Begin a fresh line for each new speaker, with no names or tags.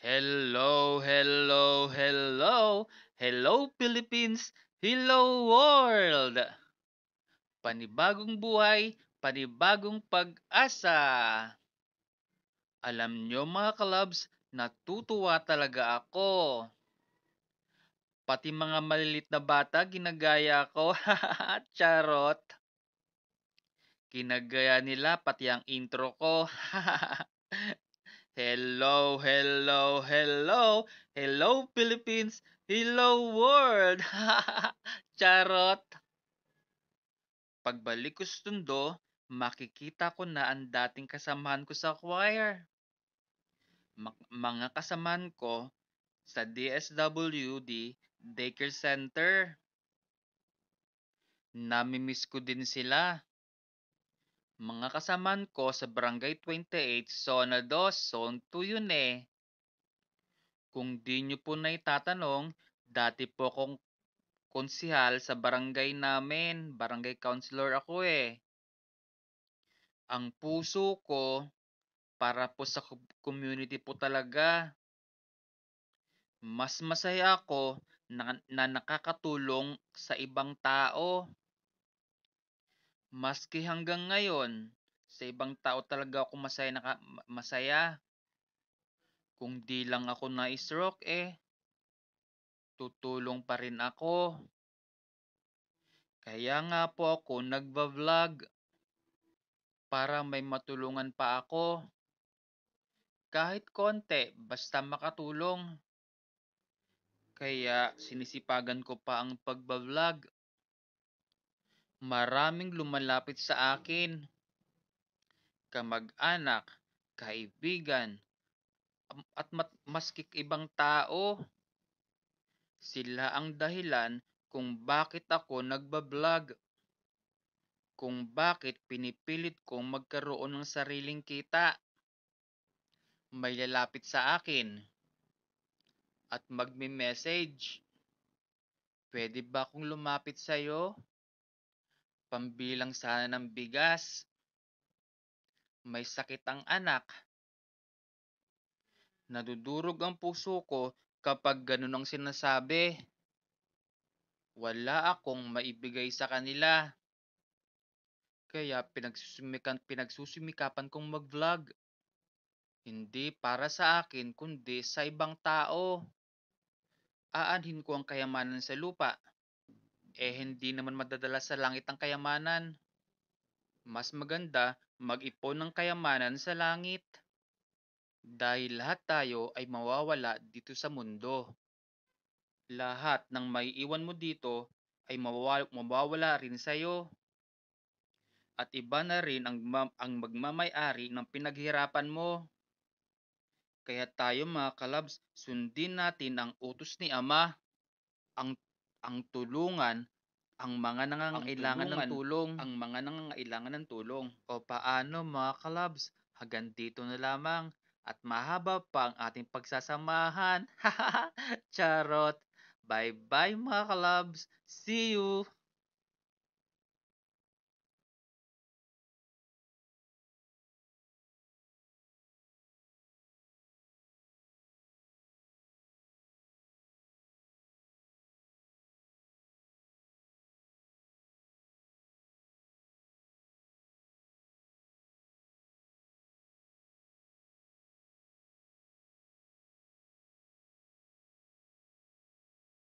Hello, hello, hello. Hello Philippines, hello world. Panibagong buhay, panibagong pag-asa. Alam nyo mga kalabs, natutuwa talaga ako. Pati mga malilit na bata ginagaya ko. Charot. Ginagaya nila pati ang intro ko. Hello, hello, hello. Hello Philippines, hello world. Charot. Pagbalik ko sa Tondo, makikita ko na ang dating kasamahan ko sa choir. Mga kasamahan ko sa DSWD Daycare Center. Namimiss ko din sila. Mga kasamahan ko sa Barangay 28, Zona 2, Zone 2 yun eh. Kung di nyo po naitatanong, dati po akong konsihal sa barangay namin. Barangay counselor ako eh. Ang puso ko para po sa community po talaga. Mas masaya ako na nakakatulong sa ibang tao. Maski hanggang ngayon, sa ibang tao talaga ako masaya. Kung di lang ako na-stroke tutulong pa rin ako. Kaya nga po ako nagva-vlog para may matulungan pa ako. Kahit konti, basta makatulong. Kaya sinisipagan ko pa ang pagba-vlog. Maraming lumalapit sa akin. Kamag-anak, kaibigan, at maski ibang tao. Sila ang dahilan kung bakit ako nagba-vlog. Kung bakit pinipilit kong magkaroon ng sariling kita. May lalapit sa akin at magme-message. Pwede ba akong lumapit sa'yo? Pambilang sana ng bigas. May sakit ang anak. Nadudurog ang puso ko kapag ganun ang sinasabi. Wala akong maibigay sa kanila. Kaya pinagsusumikapan kong mag-vlog. Hindi para sa akin kundi sa ibang tao. Aanhin ko ang kayamanan sa lupa. Hindi naman madadala sa langit ang kayamanan. Mas maganda mag-ipon ng kayamanan sa langit. Dahil lahat tayo ay mawawala dito sa mundo. Lahat ng maiiwan mo dito ay mawawala rin sa'yo. At iba na rin ang magmamay-ari ng pinaghirapan mo. Kaya tayo mga kalabs, sundin natin ang utos ni Ama, ang ang tulungan ang mga nangangailangan ng tulong. O paano mga kalabs, hanggang dito na lamang at mahaba pa ang ating pagsasamahan. Charot! Bye-bye mga kalabs! See you!